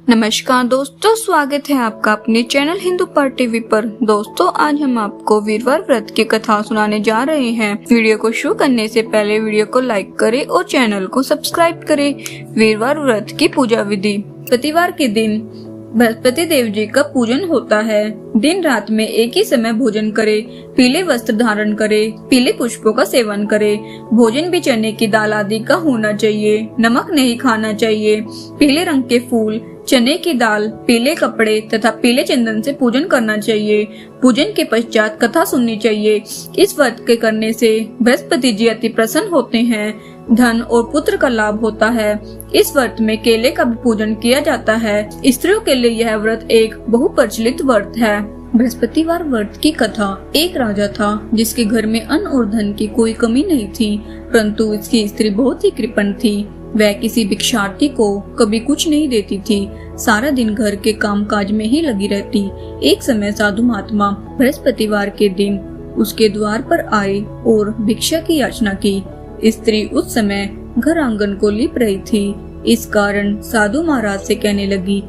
नमस्कार दोस्तों, स्वागत है आपका अपने चैनल हिंदू पर टीवी पर। दोस्तों, आज हम आपको वीरवार व्रत की कथा सुनाने जा रहे हैं। वीडियो को शुरू करने से पहले वीडियो को लाइक करें और चैनल को सब्सक्राइब करें। वीरवार व्रत की पूजा विधि। बृहस्पतिवार के दिन बृहस्पति देव जी का पूजन होता है। दिन रात में एक ही समय भोजन करे, पीले वस्त्र धारण करे, पीले पुष्पों का सेवन करे। भोजन भी चने की दाल आदि का होना चाहिए। नमक नहीं खाना चाहिए। पीले रंग के फूल, चने की दाल, पीले कपड़े तथा पीले चंदन से पूजन करना चाहिए। पूजन के पश्चात कथा सुननी चाहिए। इस व्रत के करने से बृहस्पति जी अति प्रसन्न होते हैं। धन और पुत्र का लाभ होता है। इस व्रत में केले का भी पूजन किया जाता है। स्त्रियों के लिए यह व्रत एक बहुप्रचलित व्रत है। बृहस्पतिवार व्रत की कथा। एक राजा था जिसके घर में अन्न और धन की कोई कमी नहीं थी, परंतु इसकी स्त्री बहुत ही कृपण थी। वह किसी भिक्षार्थी को कभी कुछ नहीं देती थी। सारा दिन घर के कामकाज में ही लगी रहती। एक समय साधु महात्मा बृहस्पतिवार के दिन उसके द्वार पर आए और भिक्षा की याचना की। स्त्री उस समय घर आंगन को लीप रही थी। इस कारण साधु महाराज से कहने लगी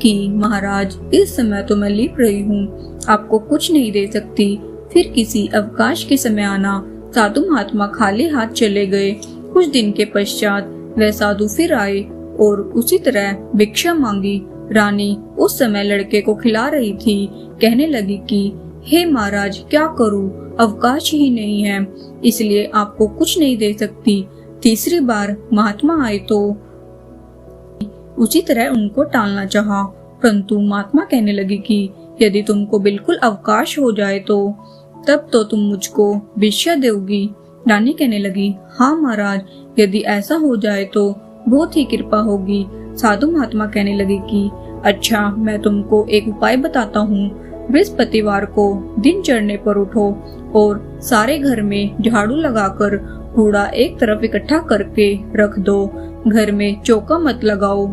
कि महाराज, इस समय तो मैं लीप रही हूँ, आपको कुछ नहीं दे सकती। फिर किसी अवकाश के समय आना। साधु महात्मा खाली हाथ चले गए। कुछ दिन के पश्चात वह साधु फिर आए और उसी तरह भिक्षा मांगी। रानी उस समय लड़के को खिला रही थी। कहने लगी कि हे महाराज, क्या करूं, अवकाश ही नहीं है, इसलिए आपको कुछ नहीं दे सकती। तीसरी बार महात्मा आए तो उसी तरह उनको टालना चाहा, परंतु महात्मा कहने लगी कि यदि तुमको बिल्कुल अवकाश हो जाए तो तब तो तुम मुझको भिक्षा दोगी। रानी कहने लगी, हाँ महाराज, यदि ऐसा हो जाए तो बहुत ही कृपा होगी। साधु महात्मा कहने लगे कि अच्छा, मैं तुमको एक उपाय बताता हूँ। बृहस्पतिवार को दिन चढ़ने पर उठो और सारे घर में झाड़ू लगाकर कूड़ा एक तरफ इकट्ठा करके रख दो। घर में चौका मत लगाओ।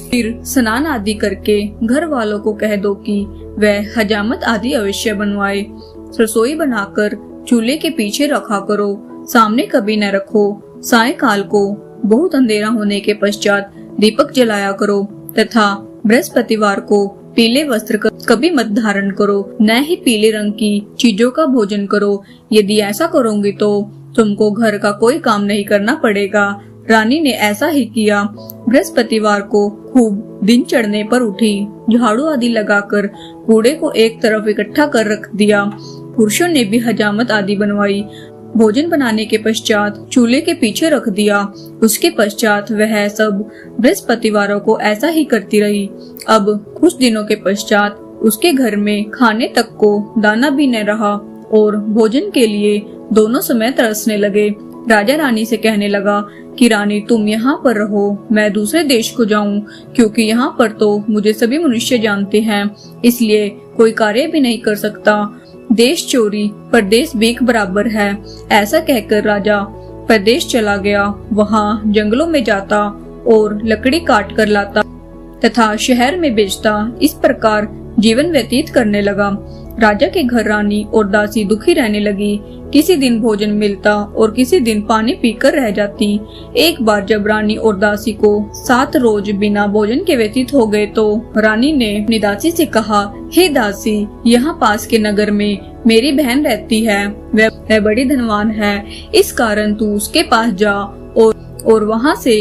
फिर स्नान आदि करके घर वालों को कह दो कि वह हजामत आदि अवश्य बनवाए। रसोई बनाकर चूल्हे के पीछे रखा करो, सामने कभी न रखो। सायंकाल को बहुत अंधेरा होने के पश्चात दीपक जलाया करो तथा बृहस्पतिवार को पीले वस्त्र कभी मत धारण करो, न ही पीले रंग की चीजों का भोजन करो। यदि ऐसा करोगे तो तुमको घर का कोई काम नहीं करना पड़ेगा। रानी ने ऐसा ही किया। बृहस्पतिवार को खूब दिन चढ़ने पर उठी, झाड़ू आदि लगाकर कूड़े को एक तरफ इकट्ठा कर रख दिया। पुरुषों ने भी हजामत आदि बनवाई। भोजन बनाने के पश्चात चूल्हे के पीछे रख दिया। उसके पश्चात वह सब बृहस्पतिवारों को ऐसा ही करती रही। अब कुछ दिनों के पश्चात उसके घर में खाने तक को दाना भी न रहा और भोजन के लिए दोनों समय तरसने लगे। राजा रानी से कहने लगा कि रानी, तुम यहाँ पर रहो, मैं दूसरे देश को जाऊं, क्योंकि यहाँ पर तो मुझे सभी मनुष्य जानते हैं, इसलिए कोई कार्य भी नहीं कर सकता। देश चोरी परदेश भीख बराबर है। ऐसा कहकर राजा परदेश चला गया। वहाँ जंगलों में जाता और लकड़ी काट कर लाता तथा शहर में बेचता। इस प्रकार जीवन व्यतीत करने लगा। राजा के घर रानी और दासी दुखी रहने लगी। किसी दिन भोजन मिलता और किसी दिन पानी पीकर रह जाती। एक बार जब रानी और दासी को 7 रोज बिना भोजन के व्यतीत हो गए तो रानी ने अपनी दासी से कहा, हे दासी, यहाँ पास के नगर में मेरी बहन रहती है। वह बड़ी धनवान है, इस कारण तू उसके पास जा और वहाँ से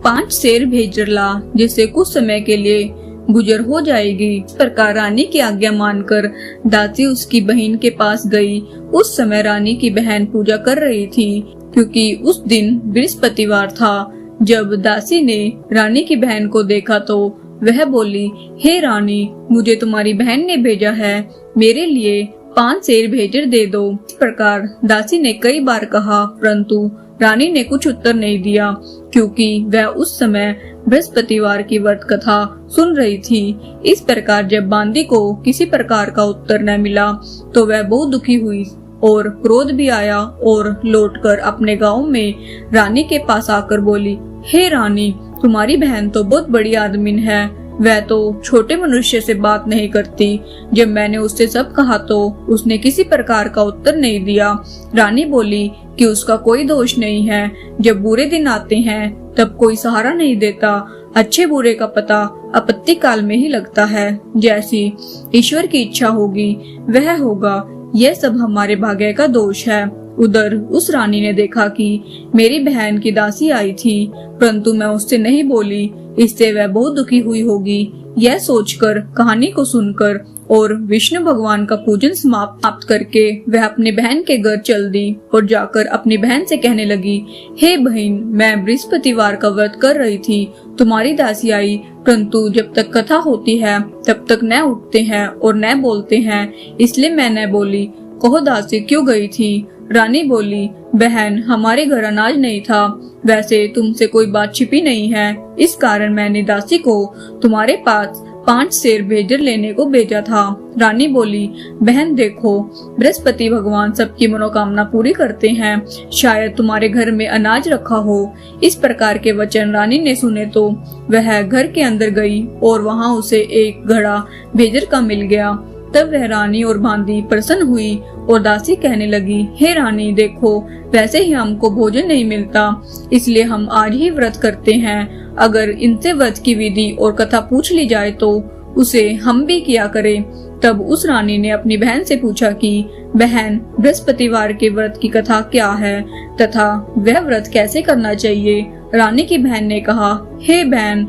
5 शेर भेज ला, जिससे कुछ समय के लिए गुजर हो जाएगी। इस प्रकार रानी की आज्ञा मानकर दासी उसकी बहन के पास गई। उस समय रानी की बहन पूजा कर रही थी, क्योंकि उस दिन बृहस्पतिवार था। जब दासी ने रानी की बहन को देखा तो वह बोली, हे रानी, मुझे तुम्हारी बहन ने भेजा है, मेरे लिए 5 शेर भेजर दे दो। इस प्रकार दासी ने कई बार कहा, परंतु रानी ने कुछ उत्तर नहीं दिया, क्योंकि वह उस समय बृहस्पतिवार की व्रत कथा सुन रही थी। इस प्रकार जब बांदी को किसी प्रकार का उत्तर न मिला तो वह बहुत दुखी हुई और क्रोध भी आया और लौटकर अपने गांव में रानी के पास आकर बोली, हे रानी, तुम्हारी बहन तो बहुत बड़ी आदमी है, वह तो छोटे मनुष्य से बात नहीं करती। जब मैंने उससे सब कहा तो उसने किसी प्रकार का उत्तर नहीं दिया। रानी बोली कि उसका कोई दोष नहीं है। जब बुरे दिन आते हैं तब कोई सहारा नहीं देता। अच्छे बुरे का पता आपत्ति काल में ही लगता है। जैसी ईश्वर की इच्छा होगी वह होगा। यह सब हमारे भाग्य का दोष है। उधर उस रानी ने देखा कि मेरी बहन की दासी आई थी, परंतु मैं उससे नहीं बोली। इससे वह बहुत दुखी हुई होगी। यह सोचकर कहानी को सुनकर और विष्णु भगवान का पूजन समाप्त करके वह अपने बहन के घर चल दी और जाकर अपनी बहन से कहने लगी, हे बहन, मैं बृहस्पतिवार का व्रत कर रही थी, तुम्हारी दासी आई, परंतु जब तक कथा होती है तब तक न उठते हैं और न बोलते हैं, इसलिए मैं न बोली। कहो दासी क्यों गई थी? रानी बोली, बहन, हमारे घर अनाज नहीं था। वैसे तुमसे कोई बात छिपी नहीं है, इस कारण मैंने दासी को तुम्हारे पास 5 सेर भेजर लेने को भेजा था। रानी बोली, बहन देखो, बृहस्पति भगवान सबकी मनोकामना पूरी करते हैं, शायद तुम्हारे घर में अनाज रखा हो। इस प्रकार के वचन रानी ने सुने तो वह घर के अंदर गई और वहाँ उसे एक घड़ा भेजर का मिल गया। तब वह रानी और बांदी प्रसन्न हुई और दासी कहने लगी, हे रानी देखो, वैसे ही हमको भोजन नहीं मिलता, इसलिए हम आज ही व्रत करते हैं। अगर इनसे व्रत की विधि और कथा पूछ ली जाए तो उसे हम भी किया करें। तब उस रानी ने अपनी बहन से पूछा कि बहन, बृहस्पतिवार के व्रत की कथा क्या है तथा वह व्रत कैसे करना चाहिए? रानी की बहन ने कहा, हे बहन,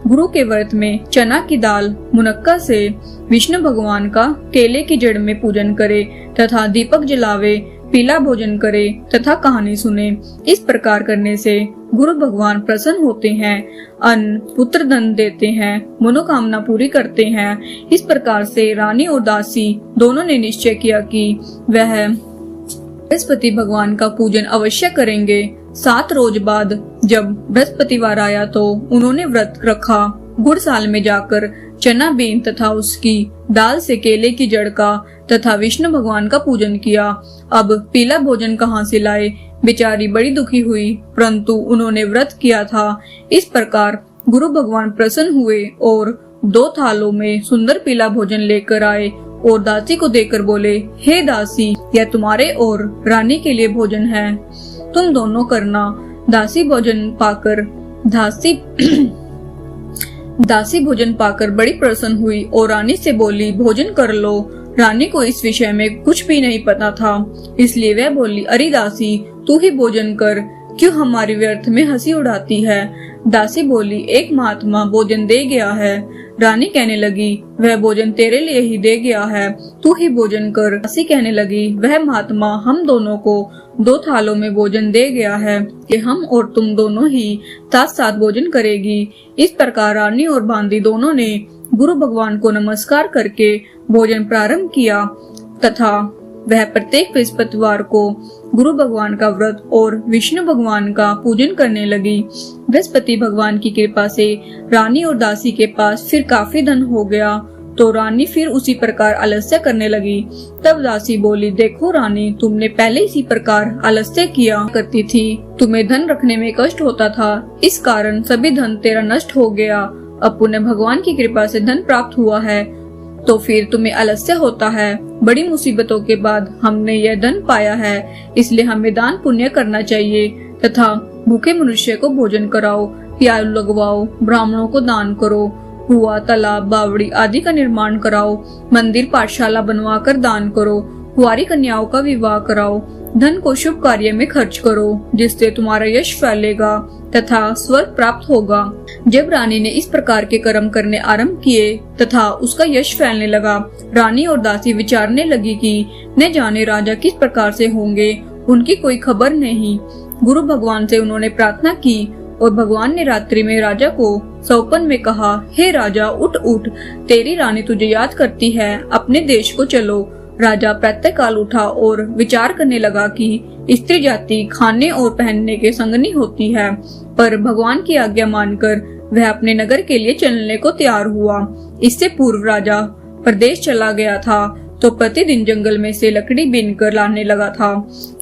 गुरु के व्रत में चना की दाल मुनक्का से विष्णु भगवान का केले की जड़ में पूजन करे तथा दीपक जलावे, पीला भोजन करे तथा कहानी सुने। इस प्रकार करने से गुरु भगवान प्रसन्न होते हैं, अन्न पुत्र धन देते हैं, मनोकामना पूरी करते हैं। इस प्रकार से रानी और दासी दोनों ने निश्चय किया कि वह बृहस्पति भगवान का पूजन अवश्य करेंगे। 7 रोज बाद जब बृहस्पतिवार आया तो उन्होंने व्रत रखा। गुड़साल में जाकर चना बेन तथा उसकी दाल से केले की जड़ का तथा विष्णु भगवान का पूजन किया। अब पीला भोजन कहाँ से लाए? बेचारी बड़ी दुखी हुई, परंतु उन्होंने व्रत किया था। इस प्रकार गुरु भगवान प्रसन्न हुए और 2 थालों में सुंदर पीला भोजन लेकर आए और दासी को देकर बोले, हे दासी, यह तुम्हारे और रानी के लिए भोजन है, तुम दोनों करना। दासी भोजन पाकर बड़ी प्रसन्न हुई और रानी से बोली, भोजन कर लो। रानी को इस विषय में कुछ भी नहीं पता था, इसलिए वह बोली, अरे दासी, तू ही भोजन कर, क्यों हमारी व्यर्थ में हंसी उड़ाती है? दासी बोली, एक महात्मा भोजन दे गया है। रानी कहने लगी, वह भोजन तेरे लिए ही दे गया है, तू ही भोजन कर। दासी कहने लगी, वह महात्मा हम दोनों को 2 थालों में भोजन दे गया है कि हम और तुम दोनों ही साथ साथ भोजन करेगी। इस प्रकार रानी और बांदी दोनों ने गुरु भगवान को नमस्कार करके भोजन प्रारंभ किया तथा वह प्रत्येक बृहस्पतिवार को गुरु भगवान का व्रत और विष्णु भगवान का पूजन करने लगी। बृहस्पति भगवान की कृपा से रानी और दासी के पास फिर काफी धन हो गया, तो रानी फिर उसी प्रकार आलस्य करने लगी। तब दासी बोली, देखो रानी, तुमने पहले इसी प्रकार आलस्य किया करती थी, तुम्हें धन रखने में कष्ट होता था, इस कारण सभी धन तेरा नष्ट हो गया। अब पुनः भगवान की कृपा से धन प्राप्त हुआ है तो फिर तुम्हें आलस्य होता है। बड़ी मुसीबतों के बाद हमने यह धन पाया है, इसलिए हमें दान पुण्य करना चाहिए तथा भूखे मनुष्य को भोजन कराओ, प्याल लगवाओ, ब्राह्मणों को दान करो, कुआं, तालाब, बावड़ी आदि का निर्माण कराओ, मंदिर पाठशाला बनवा कर दान करो, कुंवारी कन्याओं का विवाह कराओ, धन को शुभ कार्य में खर्च करो, जिससे तुम्हारा यश फैलेगा तथा स्वर्ग प्राप्त होगा। जब रानी ने इस प्रकार के कर्म करने आरंभ किए तथा उसका यश फैलने लगा, रानी और दासी विचारने लगी कि न जाने राजा किस प्रकार से होंगे, उनकी कोई खबर नहीं। गुरु भगवान से उन्होंने प्रार्थना की और भगवान ने रात्रि में राजा को सौपन में कहा, हे राजा, उठ उठ, तेरी रानी तुझे याद करती है, अपने देश को चलो। राजा प्रातःकाल उठा और विचार करने लगा कि स्त्री जाति खाने और पहनने के संगनी होती है, पर भगवान की आज्ञा मानकर वह अपने नगर के लिए चलने को तैयार हुआ। इससे पूर्व राजा प्रदेश चला गया था तो प्रतिदिन जंगल में से लकड़ी बीनकर लाने लगा था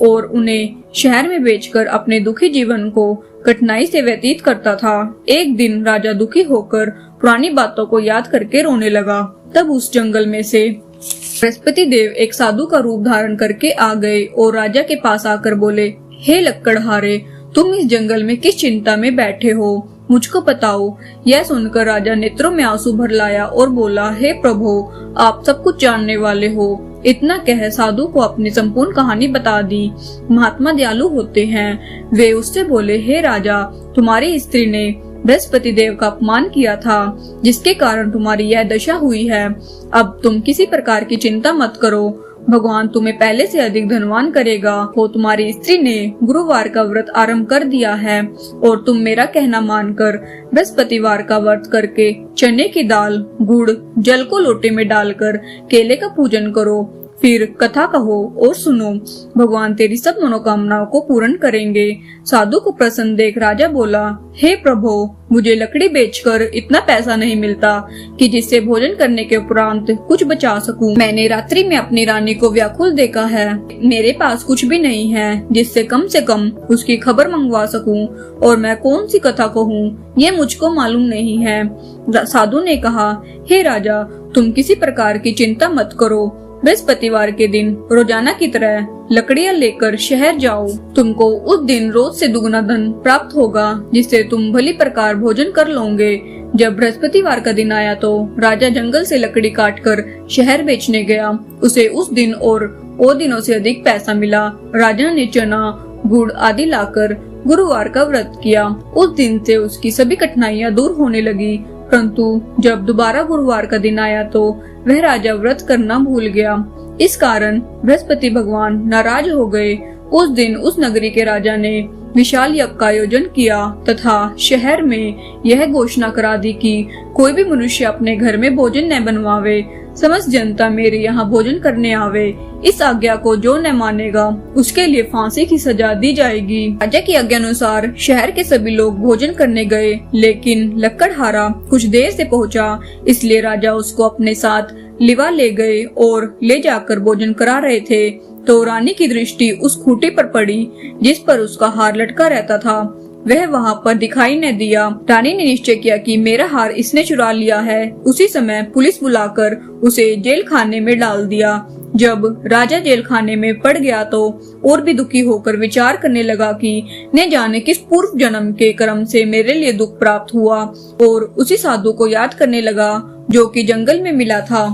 और उन्हें शहर में बेचकर अपने दुखी जीवन को कठिनाई से व्यतीत करता था। एक दिन राजा दुखी होकर पुरानी बातों को याद करके रोने लगा। तब उस जंगल में से बृहस्पति देव एक साधु का रूप धारण करके आ गए और राजा के पास आकर बोले, हे लक्कड़हारे, तुम इस जंगल में किस चिंता में बैठे हो, मुझको बताओ। यह सुनकर राजा नेत्रों में आंसू भर लाया और बोला, हे प्रभु, आप सब कुछ जानने वाले हो। इतना कह साधु को अपनी संपूर्ण कहानी बता दी। महात्मा दयालु होते हैं। वे उससे बोले, हे राजा, तुम्हारी स्त्री ने बृहस्पति देव का अपमान किया था, जिसके कारण तुम्हारी यह दशा हुई है। अब तुम किसी प्रकार की चिंता मत करो, भगवान तुम्हें पहले से अधिक धनवान करेगा। वो तुम्हारी स्त्री ने गुरुवार का व्रत आरंभ कर दिया है और तुम मेरा कहना मानकर बृहस्पतिवार का व्रत करके चने की दाल, गुड़, जल को लोटे में डालकर केले का पूजन करो। फिर कथा कहो और सुनो, भगवान तेरी सब मनोकामनाओं को पूर्ण करेंगे। साधु को प्रसन्न देख राजा बोला, हे प्रभु, मुझे लकड़ी बेचकर इतना पैसा नहीं मिलता कि जिससे भोजन करने के उपरांत कुछ बचा सकूं। मैंने रात्रि में अपनी रानी को व्याकुल देखा है। मेरे पास कुछ भी नहीं है जिससे कम से कम उसकी खबर मंगवा सकूं, और मैं कौन सी कथा कहूं ये मुझको मालूम नहीं है। साधु ने कहा, हे राजा, तुम किसी प्रकार की चिंता मत करो। बृहस्पतिवार के दिन रोजाना की तरह लकड़ियां लेकर शहर जाओ। तुमको उस दिन रोज से दुगना धन प्राप्त होगा, जिससे तुम भली प्रकार भोजन कर लोगे। जब बृहस्पतिवार का दिन आया तो राजा जंगल से लकड़ी काटकर शहर बेचने गया। उसे उस दिन और दिनों से अधिक पैसा मिला। राजा ने चना, गुड़ आदि लाकर गुरुवार का व्रत किया। उस दिन से उसकी सभी कठिनाइयां दूर होने लगी। परंतु जब दोबारा गुरुवार का दिन आया तो वह राजा व्रत करना भूल गया। इस कारण बृहस्पति भगवान नाराज हो गए। उस दिन उस नगरी के राजा ने विशाल यज्ञ का आयोजन किया तथा शहर में यह घोषणा करा दी कि कोई भी मनुष्य अपने घर में भोजन न बनवावे। समस्त जनता मेरे यहाँ भोजन करने आवे। इस आज्ञा को जो न मानेगा उसके लिए फांसी की सजा दी जाएगी। राजा की आज्ञा अनुसार शहर के सभी लोग भोजन करने गए, लेकिन लकड़हारा कुछ देर से पहुंचा, इसलिए राजा उसको अपने साथ लिवा ले गए और ले जाकर भोजन करा रहे थे तो रानी की दृष्टि उस खूंटी पर पड़ी जिस पर उसका हार लटका रहता था। वह वहाँ पर दिखाई न दिया। रानी ने निश्चय किया कि मेरा हार इसने चुरा लिया है। उसी समय पुलिस बुलाकर उसे जेल खाने में डाल दिया। जब राजा जेल खाने में पड़ गया तो और भी दुखी होकर विचार करने लगा कि न जाने किस पूर्व जन्म के कर्म से मेरे लिए दुख प्राप्त हुआ, और उसी साधु को याद करने लगा जो कि जंगल में मिला था।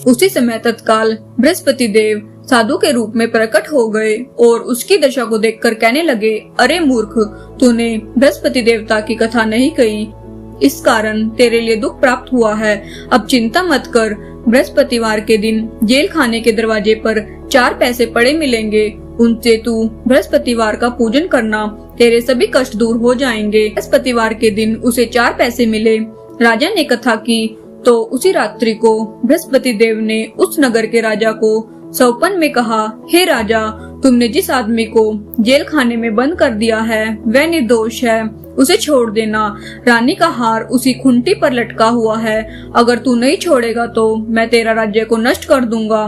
उसी समय तत्काल बृहस्पति देव साधु के रूप में प्रकट हो गए और उसकी दशा को देखकर कहने लगे, अरे मूर्ख, तूने बृहस्पति देवता की कथा नहीं कही, इस कारण तेरे लिए दुख प्राप्त हुआ है। अब चिंता मत कर, बृहस्पतिवार के दिन जेल खाने के दरवाजे पर 4 पैसे पड़े मिलेंगे, उनसे तू बृहस्पतिवार का पूजन करना, तेरे सभी कष्ट दूर हो जाएंगे। बृहस्पतिवार के दिन उसे 4 पैसे मिले। राजा ने कथा की तो उसी रात्रि को बृहस्पति देव ने उस नगर के राजा को सौपन में कहा, हे राजा, तुमने जिस आदमी को जेल खाने में बंद कर दिया है वह निर्दोष है, उसे छोड़ देना। रानी का हार उसी खुंटी पर लटका हुआ है। अगर तू नहीं छोड़ेगा तो मैं तेरा राज्य को नष्ट कर दूंगा।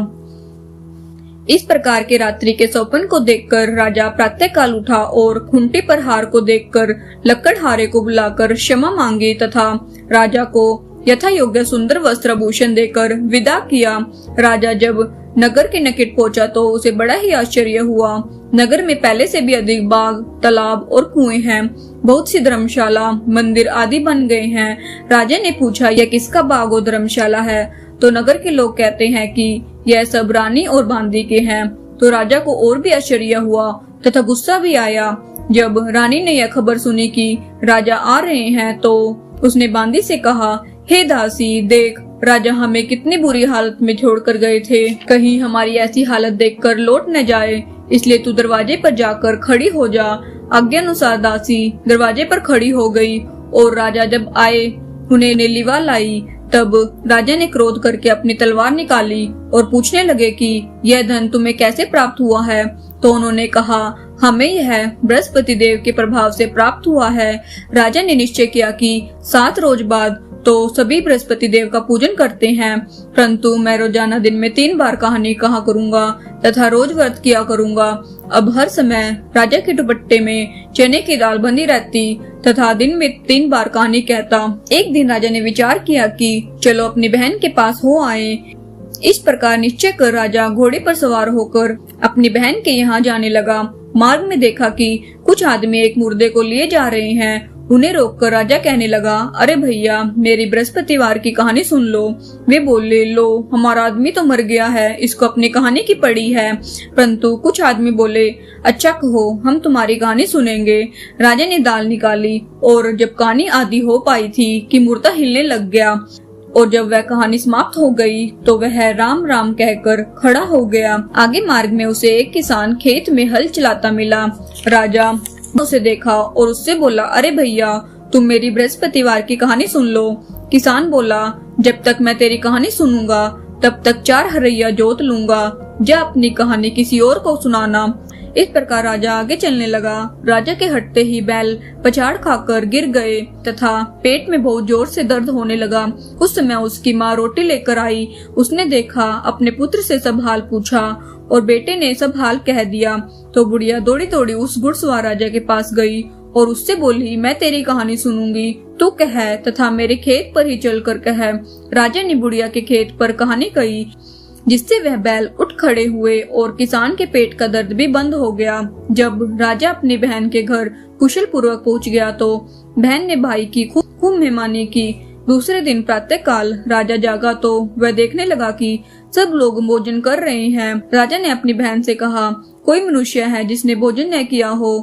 इस प्रकार के रात्रि के सौपन को देखकर राजा प्रातःकाल उठा और खुंटी पर हार को देखकर लकड़हारे को बुलाकर क्षमा मांगी तथा राजा को यथा योग्य सुंदर वस्त्र आभूषण देकर विदा किया। राजा जब नगर के निकट पहुंचा तो उसे बड़ा ही आश्चर्य हुआ। नगर में पहले से भी अधिक बाग, तालाब और कुएं हैं। बहुत सी धर्मशाला, मंदिर आदि बन गए हैं। राजा ने पूछा, यह किसका बाग और धर्मशाला है? तो नगर के लोग कहते हैं कि यह सब रानी और बांदी के हैं। तो राजा को और भी आश्चर्य हुआ तथा गुस्सा भी आया। जब रानी ने यह खबर सुनी कि राजा आ रहे हैं तो उसने बांदी से कहा, हे दासी, देख, राजा हमें कितनी बुरी हालत में छोड़कर गए थे, कहीं हमारी ऐसी हालत देखकर लौट न जाए, इसलिए तू दरवाजे पर जाकर खड़ी हो जा। आज्ञानुसार दासी दरवाजे पर खड़ी हो गई और राजा जब आए उन्हें लिवा लाई। तब राजा ने क्रोध करके अपनी तलवार निकाली और पूछने लगे कि यह धन तुम्हें कैसे प्राप्त हुआ है? तो उन्होंने कहा, हमें यह बृहस्पति देव के प्रभाव से प्राप्त हुआ है। राजा ने निश्चय किया कि 7 रोज बाद तो सभी बृहस्पति देव का पूजन करते हैं, परंतु मैं रोजाना दिन में 3 बार कहानी कहा करूंगा तथा रोज व्रत किया करूंगा। अब हर समय राजा के दुपट्टे में चने की दाल बंधी रहती तथा दिन में 3 बार कहानी कहता। एक दिन राजा ने विचार किया कि चलो अपनी बहन के पास हो आए। इस प्रकार निश्चय कर राजा घोड़े पर सवार होकर अपनी बहन के यहाँ जाने लगा। मार्ग में देखा कि कुछ आदमी एक मुर्दे को लिए जा रहे हैं। उन्हें रोककर राजा कहने लगा, अरे भैया, मेरी बृहस्पतिवार की कहानी सुन लो। वे बोले, लो, हमारा आदमी तो मर गया है, इसको अपनी कहानी की पड़ी है। परंतु कुछ आदमी बोले, अच्छा कहो, हम तुम्हारी कहानी सुनेंगे। राजा ने दाल निकाली और जब कहानी आधी हो पाई थी कि मुर्दा हिलने लग गया, और जब वह कहानी समाप्त हो गई तो वह राम राम कहकर खड़ा हो गया। आगे मार्ग में उसे एक किसान खेत में हल चलाता मिला। राजा उसे देखा और उससे बोला, अरे भैया, तुम मेरी बृहस्पतिवार की कहानी सुन लो। किसान बोला, जब तक मैं तेरी कहानी सुनूंगा तब तक 4 हरैया जोत लूंगा। जा अपनी कहानी किसी और को सुनाना। इस प्रकार राजा आगे चलने लगा। राजा के हटते ही बैल पछाड़ खाकर गिर गए तथा पेट में बहुत जोर से दर्द होने लगा। उस समय उसकी माँ रोटी लेकर आई। उसने देखा, अपने पुत्र से सब हाल पूछा और बेटे ने सब हाल कह दिया। तो बुढ़िया दौड़ी दौड़ी उस घुड़सवार राजा के पास गई और उससे बोली, मैं तेरी कहानी सुनूंगी, तू कह तथा मेरे खेत पर ही चल कर कह। राजा ने बुढ़िया के खेत पर कहानी कही, जिससे वह बैल उठ खड़े हुए और किसान के पेट का दर्द भी बंद हो गया। जब राजा अपनी बहन के घर कुशल पूर्वक पहुंच गया तो बहन ने भाई की खूब मेहमानी की। दूसरे दिन प्रातः काल राजा जागा तो वह देखने लगा कि सब लोग भोजन कर रहे हैं। राजा ने अपनी बहन से कहा, कोई मनुष्य है जिसने भोजन न किया हो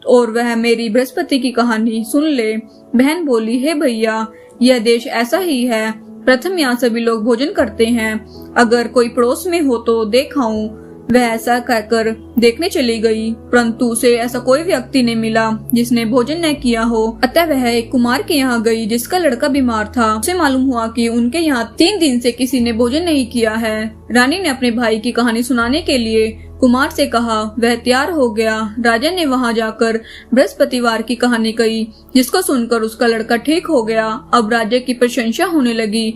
और वह मेरी बृहस्पति की कहानी सुन ले। बहन बोली, हे भैया, यह देश ऐसा ही है। प्रथम यहाँ सभी लोग भोजन करते हैं। अगर कोई पड़ोस में हो तो देखाऊं। वह ऐसा कहकर देखने चली गई, परंतु उसे ऐसा कोई व्यक्ति नहीं मिला जिसने भोजन न किया हो। अतः वह एक कुमार के यहाँ गई जिसका लड़का बीमार था। उसे मालूम हुआ कि उनके यहाँ 3 दिन से किसी ने भोजन नहीं किया है। रानी ने अपने भाई की कहानी सुनाने के लिए कुमार से कहा। वह तैयार हो गया। राजा ने वहाँ जाकर बृहस्पतिवार की कहानी कही, जिसको सुनकर उसका लड़का ठीक हो गया। अब राजा की प्रशंसा होने लगी।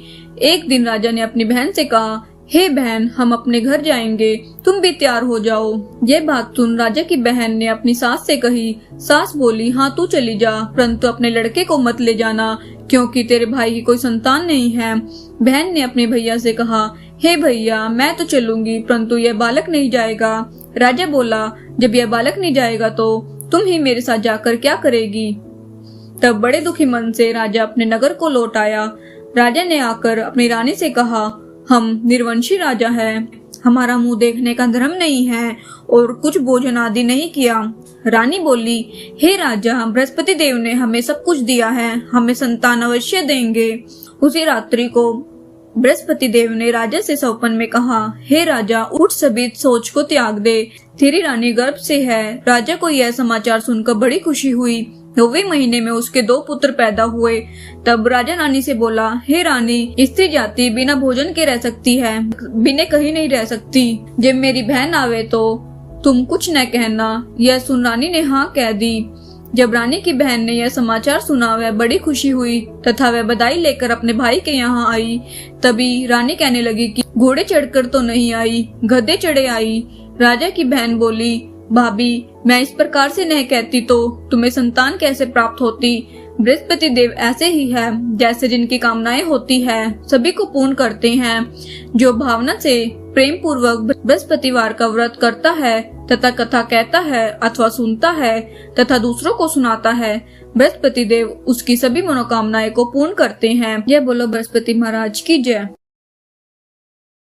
एक दिन राजा ने अपनी बहन से कहा, हे बहन, हम अपने घर जाएंगे, तुम भी तैयार हो जाओ। यह बात सुन राजा की बहन ने अपनी सास से कही। सास बोली, हाँ तू चली जा, परंतु अपने लड़के को मत ले जाना, क्योंकि तेरे भाई की कोई संतान नहीं है। बहन ने अपने भैया से कहा, हे भैया, मैं तो चलूंगी, परंतु यह बालक नहीं जाएगा। राजा बोला, जब यह बालक नहीं जाएगा तो तुम ही मेरे साथ जाकर क्या करेगी। तब बड़े दुखी मन से राजा अपने नगर को लौट आया। राजा ने आकर अपनी रानी से कहा, हम निर्वंशी राजा हैं, हमारा मुंह देखने का धर्म नहीं है और कुछ भोजन आदि नहीं किया। रानी बोली, हे राजा, बृहस्पति देव ने हमें सब कुछ दिया है, हमें संतान अवश्य देंगे। उसी रात्रि को बृहस्पति देव ने राजा से सौपन में कहा, हे राजा, उठ, सभी सोच को त्याग दे, तेरी रानी गर्भ से है। राजा को यह समाचार सुनकर बड़ी खुशी हुई। 9वें महीने में उसके 2 पुत्र पैदा हुए। तब राजा रानी से बोला, हे रानी, स्त्री जाति बिना भोजन के रह सकती है, बिना कहीं नहीं रह सकती। जब मेरी बहन आवे तो तुम कुछ न कहना। यह सुन रानी ने हाँ कह दी। जब रानी की बहन ने यह समाचार सुना, वह बड़ी खुशी हुई तथा वह बधाई लेकर अपने भाई के यहाँ आई। तभी रानी कहने लगी कि घोड़े चढ़कर तो नहीं आई, गधे चढ़े आई। राजा की बहन बोली, भाभी, मैं इस प्रकार से नहीं कहती तो तुम्हें संतान कैसे प्राप्त होती। बृहस्पति देव ऐसे ही है, जैसे जिनकी कामनाएं होती है सभी को पूर्ण करते हैं। जो भावना से प्रेम पूर्वक बृहस्पतिवार का व्रत करता है तथा कथा कहता है अथवा सुनता है तथा दूसरों को सुनाता है, बृहस्पति देव उसकी सभी मनोकामनाएं को पूर्ण करते हैं। यह बोलो बृहस्पति महाराज की जय।